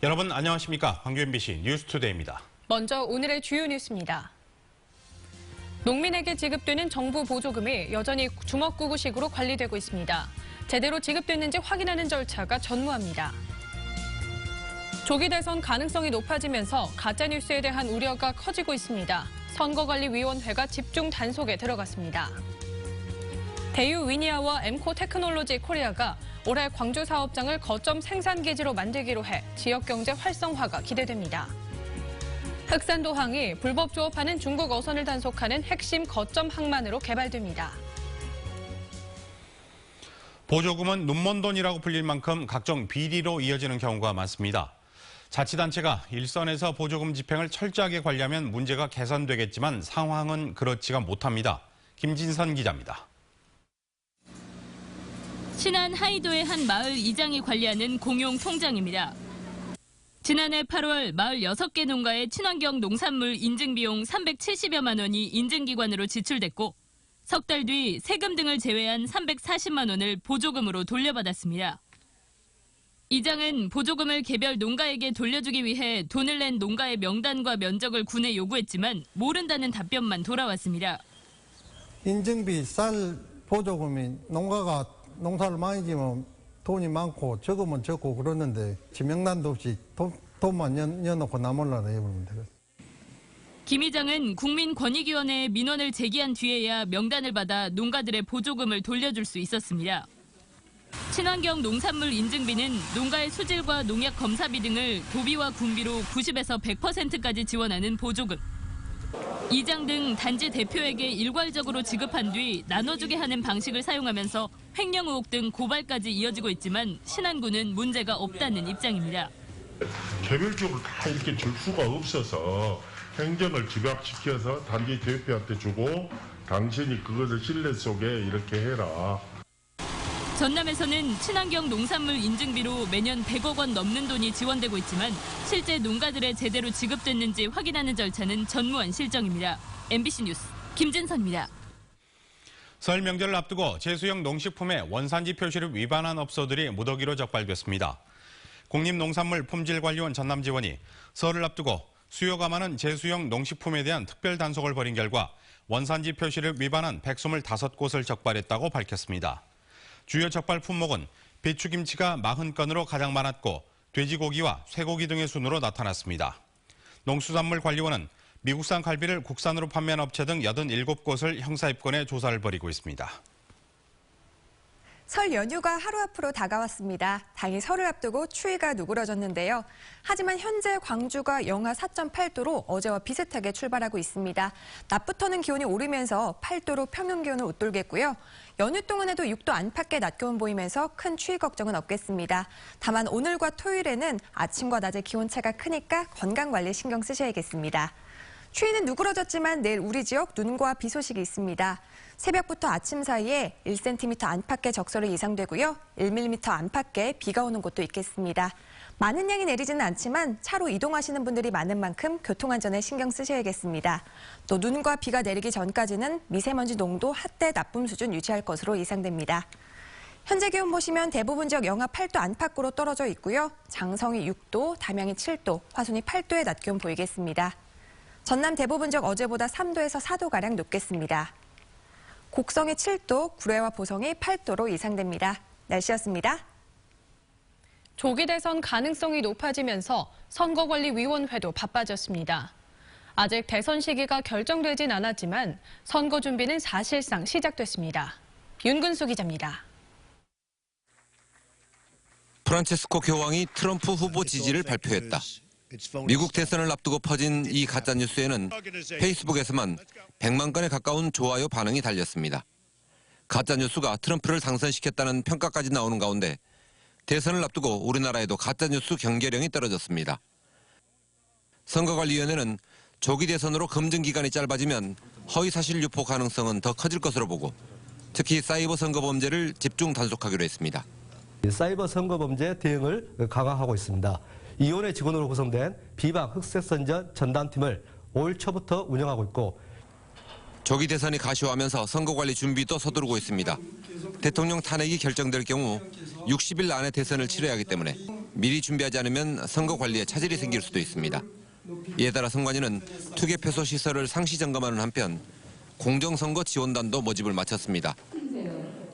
여러분 안녕하십니까? 광주 MBC 뉴스투데이입니다. 먼저 오늘의 주요 뉴스입니다. 농민에게 지급되는 정부 보조금이 여전히 주먹구구식으로 관리되고 있습니다. 제대로 지급됐는지 확인하는 절차가 전무합니다. 조기 대선 가능성이 높아지면서 가짜뉴스에 대한 우려가 커지고 있습니다. 선거관리위원회가 집중 단속에 들어갔습니다. 대유 위니아와 엠코 테크놀로지 코리아가 올해 광주 사업장을 거점 생산기지로 만들기로 해 지역경제 활성화가 기대됩니다. 흑산도항이 불법 조업하는 중국 어선을 단속하는 핵심 거점 항만으로 개발됩니다. 보조금은 눈먼 돈이라고 불릴 만큼 각종 비리로 이어지는 경우가 많습니다. 자치단체가 일선에서 보조금 집행을 철저하게 관리하면 문제가 개선되겠지만 상황은 그렇지가 못합니다. 김진선 기자입니다. 신안 하이도의 한 마을 이장이 관리하는 공용 통장입니다. 지난해 8월 마을 6개 농가의 친환경 농산물 인증 비용 370여만 원이 인증기관으로 지출됐고 석 달 뒤 세금 등을 제외한 340만 원을 보조금으로 돌려받았습니다. 이장은 보조금을 개별 농가에게 돌려주기 위해 돈을 낸 농가의 명단과 면적을 군에 요구했지만 모른다는 답변만 돌아왔습니다. 인증비 쌀 보조금이 농가가 농사를 많이 지면 돈이 많고 적으면 적고 그러는데 지명단도 없이 돈만 넣어놓고 나몰라라 해보면 되겠어요. 김 이장은 국민권익위원회에 민원을 제기한 뒤에야 명단을 받아 농가들의 보조금을 돌려줄 수 있었습니다. 친환경 농산물 인증비는 농가의 수질과 농약 검사비 등을 도비와 군비로 90에서 100%까지 지원하는 보조금. 이장 등 단지 대표에게 일괄적으로 지급한 뒤 나눠주게 하는 방식을 사용하면서 횡령 의혹 등 고발까지 이어지고 있지만 신안군은 문제가 없다는 입장입니다. 개별적으로 다 이렇게 줄 수가 없어서 행정을 집약시켜서 단지 대표한테 주고 당신이 그것을 신뢰 속에 이렇게 해라. 전남에서는 친환경 농산물 인증비로 매년 100억 원 넘는 돈이 지원되고 있지만 실제 농가들에 제대로 지급됐는지 확인하는 절차는 전무한 실정입니다. MBC 뉴스 김진선입니다. 설 명절을 앞두고 제수용 농식품의 원산지 표시를 위반한 업소들이 무더기로 적발됐습니다. 국립농산물품질관리원 전남지원이 설을 앞두고 수요가 많은 제수용 농식품에 대한 특별 단속을 벌인 결과 원산지 표시를 위반한 125곳을 적발했다고 밝혔습니다. 주요 적발 품목은 배추김치가 40건으로 가장 많았고 돼지고기와 쇠고기 등의 순으로 나타났습니다. 농수산물관리원은 미국산 갈비를 국산으로 판매한 업체 등 87곳을 형사입건해 조사를 벌이고 있습니다. 설 연휴가 하루 앞으로 다가왔습니다. 당일 설을 앞두고 추위가 누그러졌는데요. 하지만 현재 광주가 영하 4.8도로 어제와 비슷하게 출발하고 있습니다. 낮부터는 기온이 오르면서 8도로 평균 기온을 웃돌겠고요. 연휴 동안에도 6도 안팎의 낮 기온 보이면서 큰 추위 걱정은 없겠습니다. 다만 오늘과 토요일에는 아침과 낮의 기온차가 크니까 건강관리 신경 쓰셔야겠습니다. 추위는 누그러졌지만 내일 우리 지역 눈과 비 소식이 있습니다. 새벽부터 아침 사이에 1cm 안팎의 적설이 예상되고요. 1mm 안팎의 비가 오는 곳도 있겠습니다. 많은 양이 내리지는 않지만 차로 이동하시는 분들이 많은 만큼 교통안전에 신경 쓰셔야겠습니다. 또 눈과 비가 내리기 전까지는 미세먼지 농도 한때 나쁨 수준 유지할 것으로 예상됩니다. 현재 기온 보시면 대부분 지역 영하 8도 안팎으로 떨어져 있고요. 장성이 6도, 담양이 7도, 화순이 8도의 낮 기온 보이겠습니다. 전남 대부분 지역 어제보다 3도에서 4도가량 높겠습니다. 곡성이 7도, 구례와 보성이 8도로 예상됩니다. 날씨였습니다. 조기 대선 가능성이 높아지면서 선거관리위원회도 바빠졌습니다. 아직 대선 시기가 결정되진 않았지만 선거 준비는 사실상 시작됐습니다. 윤근수 기자입니다. 프란체스코 교황이 트럼프 후보 지지를 발표했다. 미국 대선을 앞두고 퍼진 이 가짜뉴스에는 페이스북에서만 100만 건에 가까운 좋아요 반응이 달렸습니다. 가짜뉴스가 트럼프를 당선시켰다는 평가까지 나오는 가운데 대선을 앞두고 우리나라에도 가짜뉴스 경계령이 떨어졌습니다. 선거관리위원회는 조기 대선으로 검증 기간이 짧아지면 허위사실 유포 가능성은 더 커질 것으로 보고 특히 사이버 선거 범죄를 집중 단속하기로 했습니다. 사이버 선거 범죄 대응을 강화하고 있습니다. 이온의 직원으로 구성된 비방 흑색선전 전담팀을 5일 초부터 운영하고 있고 조기 대선이 가시화하면서 선거관리 준비도 서두르고 있습니다. 대통령 탄핵이 결정될 경우 60일 안에 대선을 치러야 하기 때문에 미리 준비하지 않으면 선거 관리에 차질이 생길 수도 있습니다. 이에 따라 선관위는 투개표소 시설을 상시 점검하는 한편 공정선거 지원단도 모집을 마쳤습니다.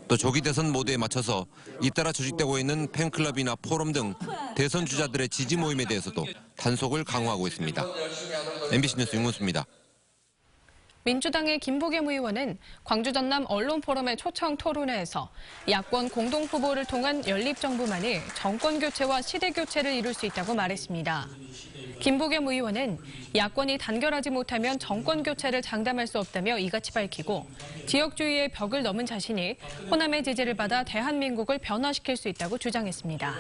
또 조기 대선 모드에 맞춰서 잇따라 조직되고 있는 팬클럽이나 포럼 등 대선 주자들의 지지 모임에 대해서도 단속을 강화하고 있습니다. MBC 뉴스 윤문수입니다. 민주당의 김부겸 의원은 광주 전남 언론포럼의 초청 토론회에서 야권 공동후보를 통한 연립정부만이 정권교체와 시대교체를 이룰 수 있다고 말했습니다. 김부겸 의원은 야권이 단결하지 못하면 정권교체를 장담할 수 없다며 이같이 밝히고 지역주의의 벽을 넘은 자신이 호남의 지지를 받아 대한민국을 변화시킬 수 있다고 주장했습니다.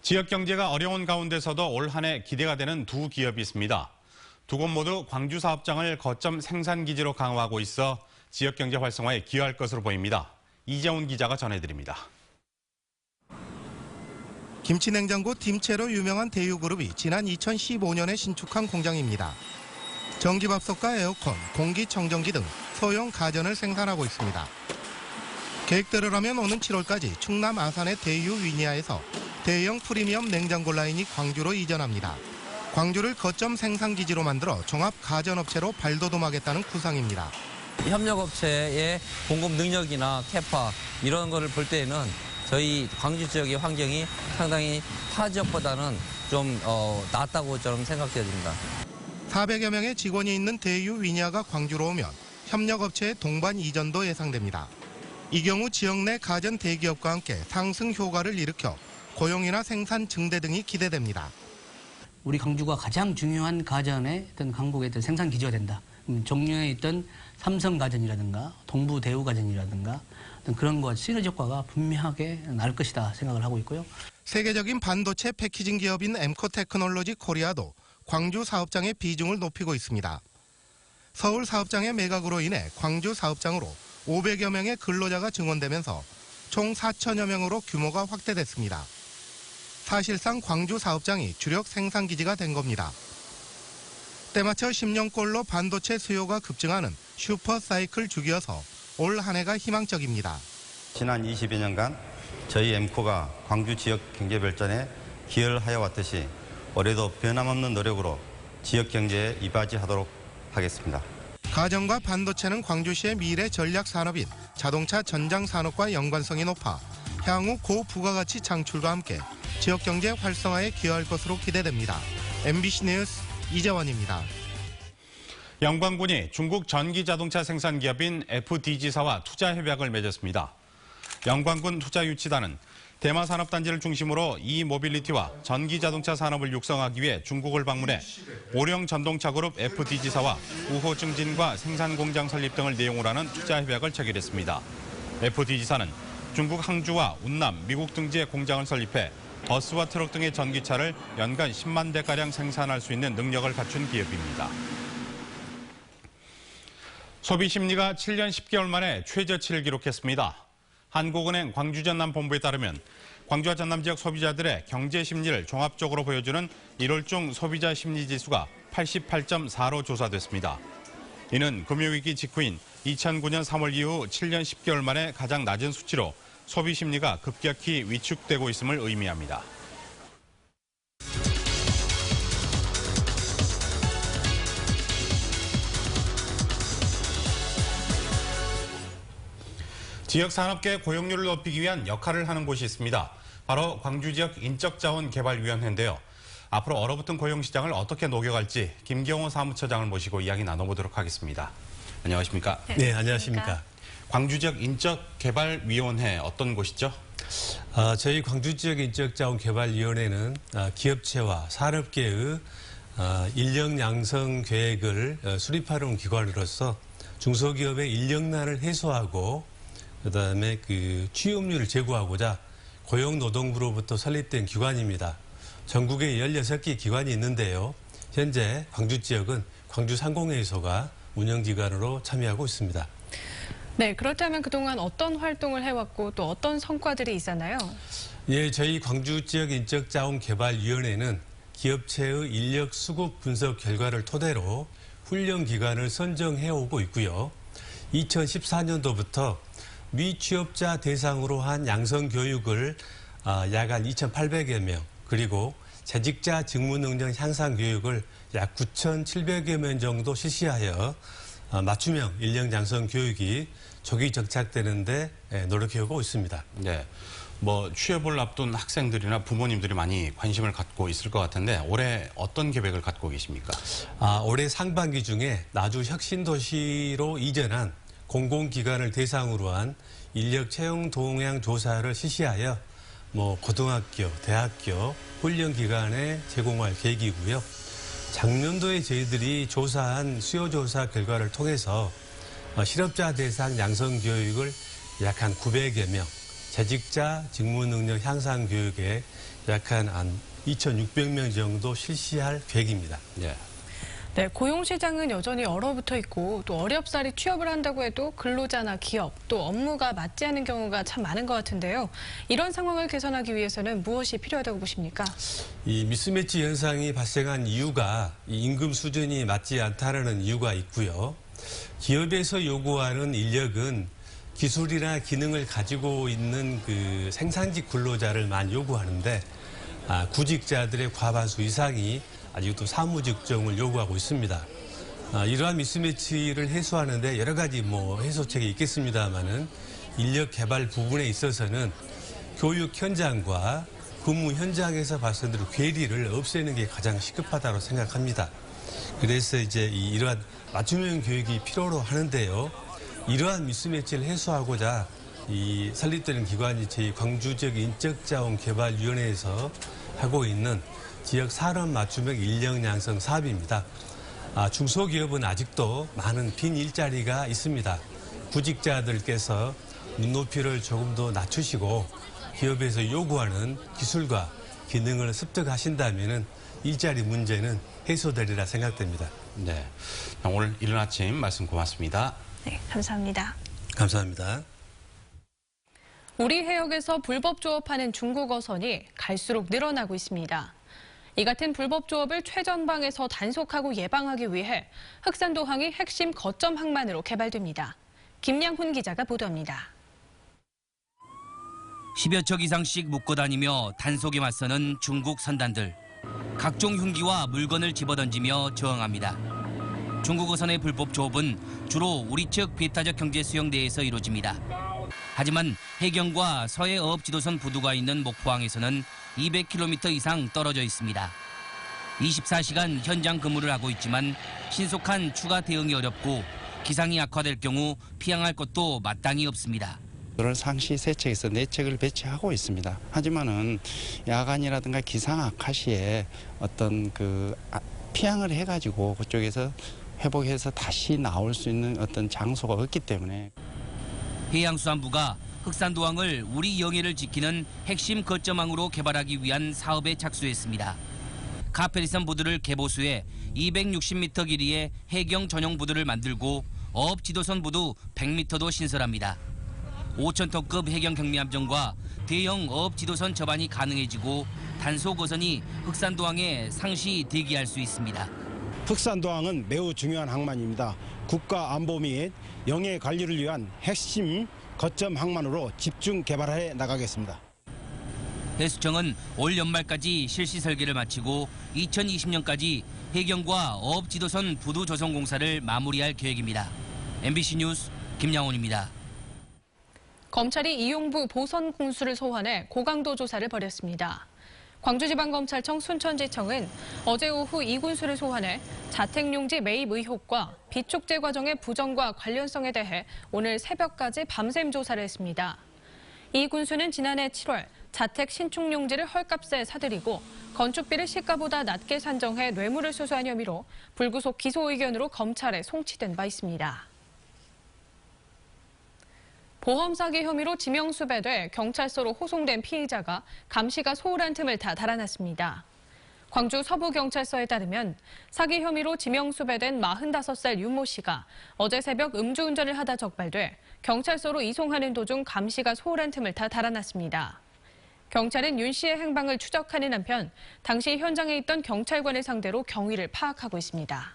지역 경제가 어려운 가운데서도 올 한 해 기대가 되는 두 기업이 있습니다. 두 곳 모두 광주 사업장을 거점 생산기지로 강화하고 있어 지역 경제 활성화에 기여할 것으로 보입니다. 이재훈 기자가 전해드립니다. 김치냉장고 팀체로 유명한 대유그룹이 지난 2015년에 신축한 공장입니다. 전기밥솥과 에어컨, 공기청정기 등 소형 가전을 생산하고 있습니다. 계획대로라면 오는 7월까지 충남 아산의 대유 위니아에서 대형 프리미엄 냉장고 라인이 광주로 이전합니다. 광주를 거점 생산기지로 만들어 종합 가전업체로 발돋움하겠다는 구상입니다. 협력업체의 공급 능력이나 캐파 이런 거를 볼 때에는 저희 광주 지역의 환경이 상당히 타 지역보다는 좀 낫다고 저는 생각됩니다. 400여 명의 직원이 있는 대유 위니아가 광주로 오면 협력업체의 동반 이전도 예상됩니다. 이 경우 지역 내 가전 대기업과 함께 상승 효과를 일으켜 고용이나 생산 증대 등이 기대됩니다. 우리 광주가 가장 중요한 가전의 어떤 한국의 어떤 생산 기지가 된다. 종류에 있던 삼성가전이라든가 동부대우가전이라든가 어떤 그런 것 시너지 효과가 분명하게 날 것이다 생각을 하고 있고요. 세계적인 반도체 패키징 기업인 엠코테크놀로지 코리아도 광주 사업장의 비중을 높이고 있습니다. 서울 사업장의 매각으로 인해 광주 사업장으로 500여 명의 근로자가 증원되면서 총 4천여 명으로 규모가 확대됐습니다. 사실상 광주 사업장이 주력 생산기지가 된 겁니다. 때맞춰 10년꼴로 반도체 수요가 급증하는 슈퍼사이클 주기여서 올 한 해가 희망적입니다. 지난 20여 년간 저희 엠코가 광주 지역 경제 발전에 기여를 하여 왔듯이 올해도 변함없는 노력으로 지역 경제에 이바지하도록 하겠습니다. 가전과 반도체는 광주시의 미래 전략 산업인 자동차 전장 산업과 연관성이 높아 향후 고부가가치 창출과 함께 지역 경제 활성화에 기여할 것으로 기대됩니다. MBC 뉴스 이재원입니다. 영광군이 중국 전기자동차 생산 기업인 FDG사와 투자 협약을 맺었습니다. 영광군 투자유치단은 대마산업단지를 중심으로 이모빌리티와 전기자동차 산업을 육성하기 위해 중국을 방문해 오령전동차그룹 FDG사와 우호증진과 생산공장 설립 등을 내용으로 하는 투자협약을 체결했습니다. FDG사는 중국 항주와 운남, 미국 등지에 공장을 설립해 버스와 트럭 등의 전기차를 연간 10만 대가량 생산할 수 있는 능력을 갖춘 기업입니다. 소비심리가 7년 10개월 만에 최저치를 기록했습니다. 한국은행 광주전남본부에 따르면 광주와 전남 지역 소비자들의 경제 심리를 종합적으로 보여주는 1월 중 소비자 심리지수가 88.4로 조사됐습니다. 이는 금융위기 직후인 2009년 3월 이후 7년 10개월 만에 가장 낮은 수치로 소비 심리가 급격히 위축되고 있음을 의미합니다. 지역 산업계 고용률을 높이기 위한 역할을 하는 곳이 있습니다. 바로 광주지역 인적자원개발위원회인데요. 앞으로 얼어붙은 고용시장을 어떻게 녹여갈지 김경호 사무처장을 모시고 이야기 나눠보도록 하겠습니다. 안녕하십니까? 네, 안녕하십니까? 광주지역 인적개발위원회 어떤 곳이죠? 저희 광주지역 인적자원개발위원회는 기업체와 산업계의 인력 양성 계획을 수립하는 기관으로서 중소기업의 인력난을 해소하고 그다음에 취업률을 제고하고자 고용노동부로부터 설립된 기관입니다. 전국에 16개 기관이 있는데요. 현재 광주 지역은 광주상공회의소가 운영기관으로 참여하고 있습니다. 네, 그렇다면 그동안 어떤 활동을 해왔고 또 어떤 성과들이 있었나요? 예, 저희 광주 지역 인적자원개발위원회는 기업체의 인력 수급 분석 결과를 토대로 훈련 기간을 선정해오고 있고요. 2014년도부터 미취업자 대상으로 한 양성 교육을 약 한 2,800여 명, 그리고 재직자 직무 능력 향상 교육을 약 9,700여 명 정도 실시하여 맞춤형 인력 양성 교육이 조기 정착되는데 노력해오고 있습니다. 네. 취업을 앞둔 학생들이나 부모님들이 많이 관심을 갖고 있을 것 같은데 올해 어떤 계획을 갖고 계십니까? 올해 상반기 중에 나주 혁신도시로 이전한 공공기관을 대상으로 한 인력 채용 동향 조사를 실시하여 고등학교, 대학교, 훈련기관에 제공할 계획이고요. 작년도에 저희들이 조사한 수요조사 결과를 통해서 실업자 대상 양성교육을 약 한 900여 명, 재직자 직무능력 향상 교육에 약 한 2,600명 정도 실시할 계획입니다. 네. 네, 고용시장은 여전히 얼어붙어 있고 또 어렵사리 취업을 한다고 해도 근로자나 기업 또 업무가 맞지 않는 경우가 참 많은 것 같은데요. 이런 상황을 개선하기 위해서는 무엇이 필요하다고 보십니까? 이 미스매치 현상이 발생한 이유가 이 임금 수준이 맞지 않다는 이유가 있고요. 기업에서 요구하는 인력은 기술이나 기능을 가지고 있는 그 생산직 근로자를 많이 요구하는데 구직자들의 과반수 이상이 아직도 사무직종을 요구하고 있습니다. 이러한 미스매치를 해소하는데 여러 가지 해소책이 있겠습니다만은 인력 개발 부분에 있어서는 교육 현장과 근무 현장에서 발생되는 괴리를 없애는 게 가장 시급하다고 생각합니다. 그래서 이제 이러한 맞춤형 교육이 필요로 하는데요. 이러한 미스매치를 해소하고자 설립되는 기관이 저희 광주 지역 인적자원개발위원회에서 하고 있는 지역 산업 맞춤형 인력 양성 사업입니다. 중소기업은 아직도 많은 빈 일자리가 있습니다. 구직자들께서 눈높이를 조금 더 낮추시고 기업에서 요구하는 기술과 기능을 습득하신다면 일자리 문제는 해소되리라 생각됩니다. 네, 오늘 이른 아침 말씀 고맙습니다. 네, 감사합니다. 감사합니다. 우리 해역에서 불법 조업하는 중국 어선이 갈수록 늘어나고 있습니다. 이 같은 불법 조업을 최전방에서 단속하고 예방하기 위해 흑산도항이 핵심 거점 항만으로 개발됩니다. 김양훈 기자가 보도합니다. 10여 척 이상씩 묶고 다니며 단속에 맞서는 중국 선단들. 각종 흉기와 물건을 집어던지며 저항합니다. 중국 어선의 불법 조업은 주로 우리 측 배타적 경제 수영 내에서 이루어집니다. 하지만 해경과 서해 어업 지도선 부두가 있는 목포항에서는 200km 이상 떨어져 있습니다. 24시간 현장 근무를 하고 있지만 신속한 추가 대응이 어렵고 기상이 악화될 경우 피항할 것도 마땅히 없습니다. 오늘 상시 3척에서 4척을 배치하고 있습니다. 하지만은 야간이라든가 기상 악화 시에 어떤 피항을 해가지고 그쪽에서 회복해서 다시 나올 수 있는 어떤 장소가 없기 때문에 해양수산부가 흑산도항을 우리 영해를 지키는 핵심 거점항으로 개발하기 위한 사업에 착수했습니다. 카페리선 부두를 개보수해 260m 길이의 해경 전용 부두를 만들고 어업 지도선 부두 100m도 신설합니다. 5,000톤급 해경 경미함정과 대형 어업 지도선 접안이 가능해지고 단속 어선이 흑산도항에 상시 대기할 수 있습니다. 흑산도항은 매우 중요한 항만입니다. 국가 안보 및 영해 관리를 위한 핵심 거점 항만으로 집중 개발해 나가겠습니다. 해수청은 올 연말까지 실시 설계를 마치고 2020년까지 해경과 어업 지도선 부두 조성 공사를 마무리할 계획입니다. MBC 뉴스 김양훈입니다. 검찰이 이용부 보선 공수를 소환해 고강도 조사를 벌였습니다. 광주지방검찰청 순천지청은 어제 오후 이 군수를 소환해 자택용지 매입 의혹과 비축제 과정의 부정과 관련성에 대해 오늘 새벽까지 밤샘 조사를 했습니다. 이 군수는 지난해 7월 자택 신축용지를 헐값에 사들이고 건축비를 시가보다 낮게 산정해 뇌물을 수수한 혐의로 불구속 기소 의견으로 검찰에 송치된 바 있습니다. 보험 사기 혐의로 지명수배돼 경찰서로 호송된 피의자가 감시가 소홀한 틈을 타 달아났습니다. 광주 서부경찰서에 따르면 사기 혐의로 지명수배된 45살 윤모 씨가 어제 새벽 음주운전을 하다 적발돼 경찰서로 이송하는 도중 감시가 소홀한 틈을 타 달아났습니다. 경찰은 윤 씨의 행방을 추적하는 한편 당시 현장에 있던 경찰관을 상대로 경위를 파악하고 있습니다.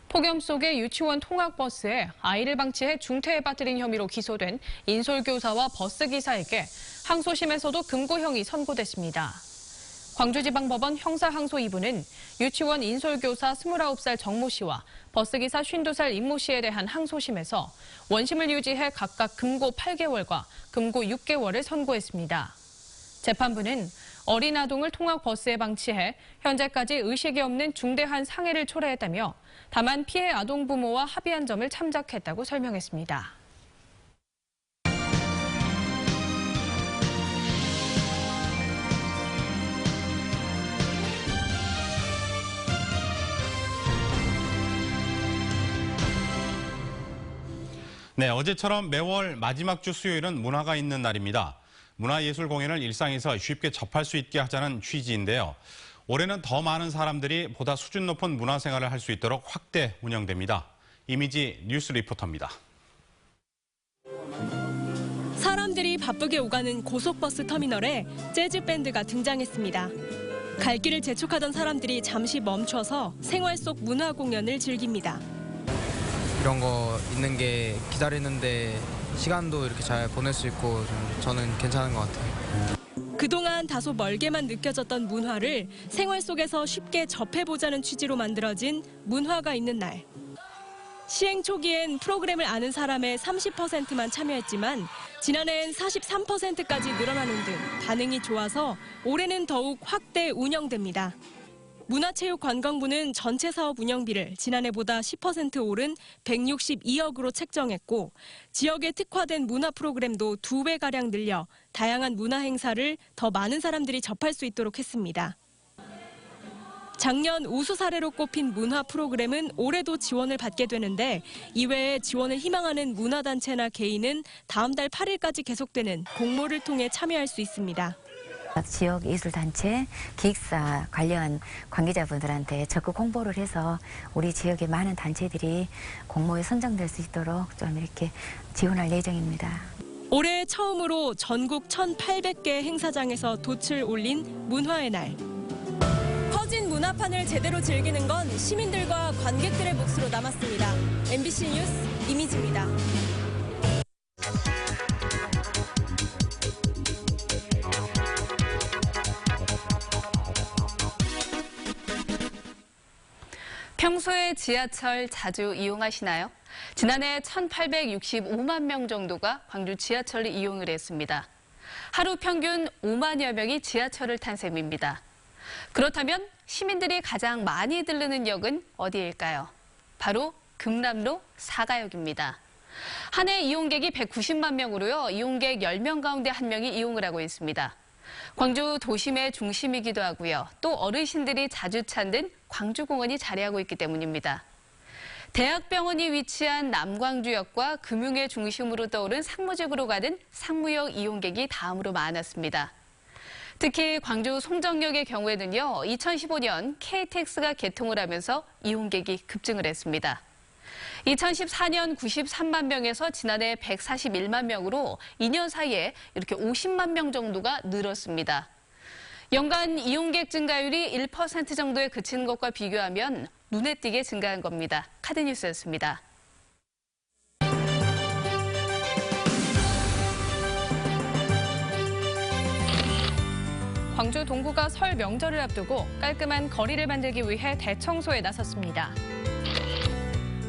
폭염 속의 유치원 통학버스에 아이를 방치해 중태에 빠뜨린 혐의로 기소된 인솔교사와 버스기사에게 항소심에서도 금고형이 선고됐습니다. 광주지방법원 형사항소 2부는 유치원 인솔교사 29살 정모 씨와 버스기사 52살 임모 씨에 대한 항소심에서 원심을 유지해 각각 금고 8개월과 금고 6개월을 선고했습니다. 재판부는 어린 아동을 통학버스에 방치해 현재까지 의식이 없는 중대한 상해를 초래했다며 다만 피해 아동 부모와 합의한 점을 참작했다고 설명했습니다. 네, 어제처럼 매월 마지막 주 수요일은 문화가 있는 날입니다. 문화예술 공연을 일상에서 쉽게 접할 수 있게 하자는 취지인데요. 올해는 더 많은 사람들이 보다 수준 높은 문화생활을 할 수 있도록 확대 운영됩니다. 이미지 뉴스 리포터입니다. 사람들이 바쁘게 오가는 고속버스 터미널에 재즈 밴드가 등장했습니다. 갈 길을 재촉하던 사람들이 잠시 멈춰서 생활 속 문화 공연을 즐깁니다. 이런 거 있는 게 기다리는데 시간도 이렇게 잘 보낼 수 있고 저는 괜찮은 것 같아요. 그동안 다소 멀게만 느껴졌던 문화를 생활 속에서 쉽게 접해보자는 취지로 만들어진 문화가 있는 날. 시행 초기엔 프로그램을 아는 사람의 30%만 참여했지만 지난해엔 43%까지 늘어나는 등 반응이 좋아서 올해는 더욱 확대 운영됩니다. 문화체육관광부는 전체 사업 운영비를 지난해보다 10% 오른 162억으로 책정했고 지역에 특화된 문화 프로그램도 2배가량 늘려 다양한 문화 행사를 더 많은 사람들이 접할 수 있도록 했습니다. 작년 우수 사례로 꼽힌 문화 프로그램은 올해도 지원을 받게 되는데 이외에 지원을 희망하는 문화단체나 개인은 다음 달 8일까지 계속되는 공모를 통해 참여할 수 있습니다. 지역 예술단체, 기획사 관련 관계자분들한테 적극 홍보를 해서 우리 지역의 많은 단체들이 공모에 선정될 수 있도록 좀 이렇게 지원할 예정입니다. 올해 처음으로 전국 1,800개 행사장에서 돛을 올린 문화의 날. 커진 문화판을 제대로 즐기는 건 시민들과 관객들의 몫으로 남았습니다. MBC 뉴스 이미지입니다. 평소에 지하철 자주 이용하시나요? 지난해 1,865만 명 정도가 광주 지하철을 이용을 했습니다. 하루 평균 5만여 명이 지하철을 탄 셈입니다. 그렇다면 시민들이 가장 많이 들르는 역은 어디일까요? 바로 금남로 사가역입니다. 한 해 이용객이 190만 명으로요. 이용객 10명 가운데 1명이 이용을 하고 있습니다. 광주 도심의 중심이기도 하고요. 또 어르신들이 자주 찾는 광주공원이 자리하고 있기 때문입니다. 대학병원이 위치한 남광주역과 금융의 중심으로 떠오른 상무직으로 가는 상무역 이용객이 다음으로 많았습니다. 특히 광주 송정역의 경우에는요. 2015년 KTX가 개통을 하면서 이용객이 급증을 했습니다. 2014년 93만 명에서 지난해 141만 명으로 2년 사이에 이렇게 50만 명 정도가 늘었습니다. 연간 이용객 증가율이 1% 정도에 그치는 것과 비교하면 눈에 띄게 증가한 겁니다. 카드뉴스였습니다. 광주 동구가 설 명절을 앞두고 깔끔한 거리를 만들기 위해 대청소에 나섰습니다.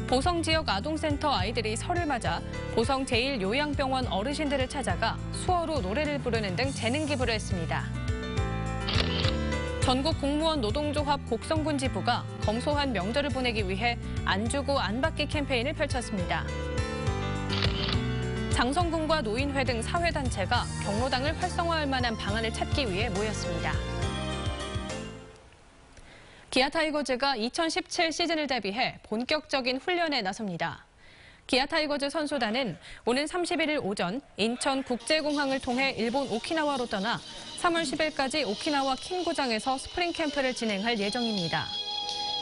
보성 지역 아동센터 아이들이 설을 맞아 보성 제1요양병원 어르신들을 찾아가 수어로 노래를 부르는 등 재능 기부를 했습니다. 전국 공무원 노동조합 곡성군 지부가 검소한 명절을 보내기 위해 안 주고 안 받기 캠페인을 펼쳤습니다. 장성군과 노인회 등 사회단체가 경로당을 활성화할 만한 방안을 찾기 위해 모였습니다. 기아 타이거즈가 2017 시즌을 대비해 본격적인 훈련에 나섭니다. 기아 타이거즈 선수단은 오는 31일 오전 인천국제공항을 통해 일본 오키나와로 떠나 3월 10일까지 오키나와 킨구장에서 스프링 캠프를 진행할 예정입니다.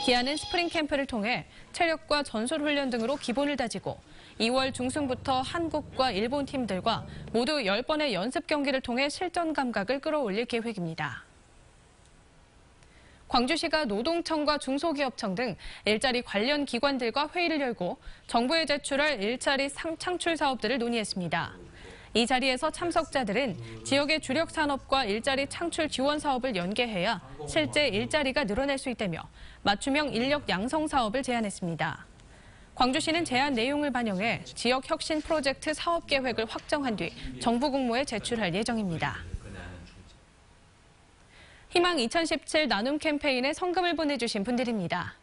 기아는 스프링 캠프를 통해 체력과 전술 훈련 등으로 기본을 다지고 2월 중순부터 한국과 일본 팀들과 모두 10번의 연습 경기를 통해 실전 감각을 끌어올릴 계획입니다. 광주시가 노동청과 중소기업청 등 일자리 관련 기관들과 회의를 열고 정부에 제출할 일자리 창출 사업들을 논의했습니다. 이 자리에서 참석자들은 지역의 주력 산업과 일자리 창출 지원 사업을 연계해야 실제 일자리가 늘어날 수 있다며 맞춤형 인력 양성 사업을 제안했습니다. 광주시는 제안 내용을 반영해 지역 혁신 프로젝트 사업 계획을 확정한 뒤 정부 공모에 제출할 예정입니다. 희망 2017 나눔 캠페인에 성금을 보내주신 분들입니다.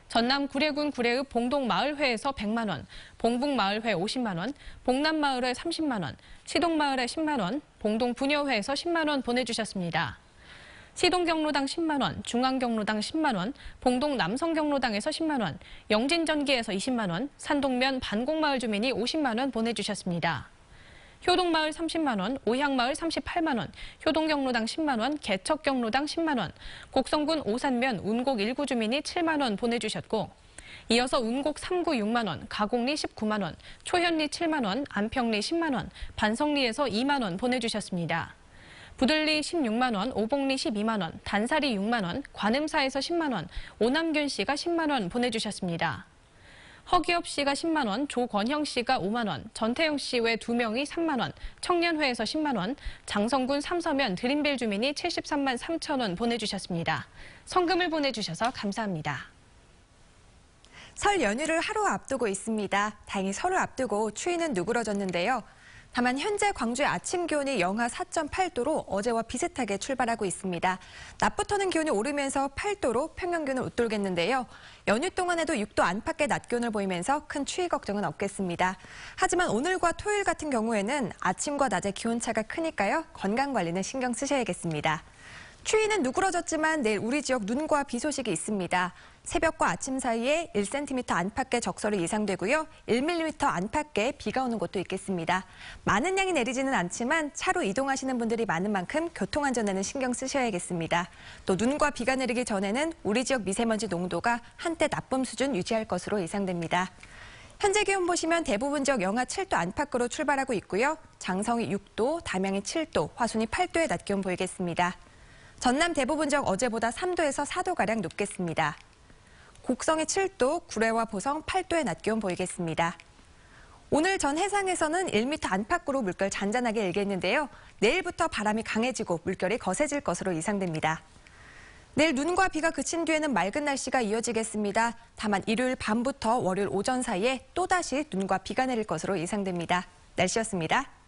전남 구례군 구례읍 봉동마을회에서 100만 원, 봉북마을회 50만 원, 봉남마을회 30만 원, 시동마을회 10만 원, 봉동부녀회에서 10만 원 보내주셨습니다. 시동경로당 10만 원, 중앙경로당 10만 원, 봉동남성경로당에서 10만 원, 영진전기에서 20만 원, 산동면 반곡마을 주민이 50만 원 보내주셨습니다. 효동마을 30만 원, 오향마을 38만 원, 효동경로당 10만 원, 개척경로당 10만 원, 곡성군 오산면 운곡 1구 주민이 7만 원 보내주셨고 이어서 운곡 3구 6만 원, 가곡리 19만 원, 초현리 7만 원, 안평리 10만 원, 반성리에서 2만 원 보내주셨습니다. 부들리 16만 원, 오봉리 12만 원, 단사리 6만 원, 관음사에서 10만 원, 오남균 씨가 10만 원 보내주셨습니다. 허기업 씨가 10만 원, 조권형 씨가 5만 원, 전태영 씨 외 2명이 3만 원, 청년회에서 10만 원, 장성군 삼서면 드림빌 주민이 73만 3천 원 보내주셨습니다. 성금을 보내주셔서 감사합니다. 설 연휴를 하루 앞두고 있습니다. 다행히 설을 앞두고 추위는 누그러졌는데요. 다만 현재 광주의 아침 기온이 영하 4.8도로 어제와 비슷하게 출발하고 있습니다. 낮부터는 기온이 오르면서 8도로 평년 기온을 웃돌겠는데요. 연휴 동안에도 6도 안팎의 낮 기온을 보이면서 큰 추위 걱정은 없겠습니다. 하지만 오늘과 토요일 같은 경우에는 아침과 낮의 기온차가 크니까요. 건강관리는 신경 쓰셔야겠습니다. 추위는 누그러졌지만 내일 우리 지역 눈과 비 소식이 있습니다. 새벽과 아침 사이에 1cm 안팎의 적설이 예상되고요. 1mm 안팎의 비가 오는 곳도 있겠습니다. 많은 양이 내리지는 않지만 차로 이동하시는 분들이 많은 만큼 교통안전에는 신경 쓰셔야겠습니다. 또 눈과 비가 내리기 전에는 우리 지역 미세먼지 농도가 한때 나쁨 수준 유지할 것으로 예상됩니다. 현재 기온 보시면 대부분 지역 영하 7도 안팎으로 출발하고 있고요. 장성이 6도, 담양이 7도, 화순이 8도의 낮 기온 보이겠습니다. 전남 대부분 지역 어제보다 3도에서 4도가량 높겠습니다. 곡성이 7도, 구례와 보성 8도의 낮 기온 보이겠습니다. 오늘 전 해상에서는 1m 안팎으로 물결 잔잔하게 일겠는데요. 내일부터 바람이 강해지고 물결이 거세질 것으로 예상됩니다. 내일 눈과 비가 그친 뒤에는 맑은 날씨가 이어지겠습니다. 다만 일요일 밤부터 월요일 오전 사이에 또다시 눈과 비가 내릴 것으로 예상됩니다. 날씨였습니다.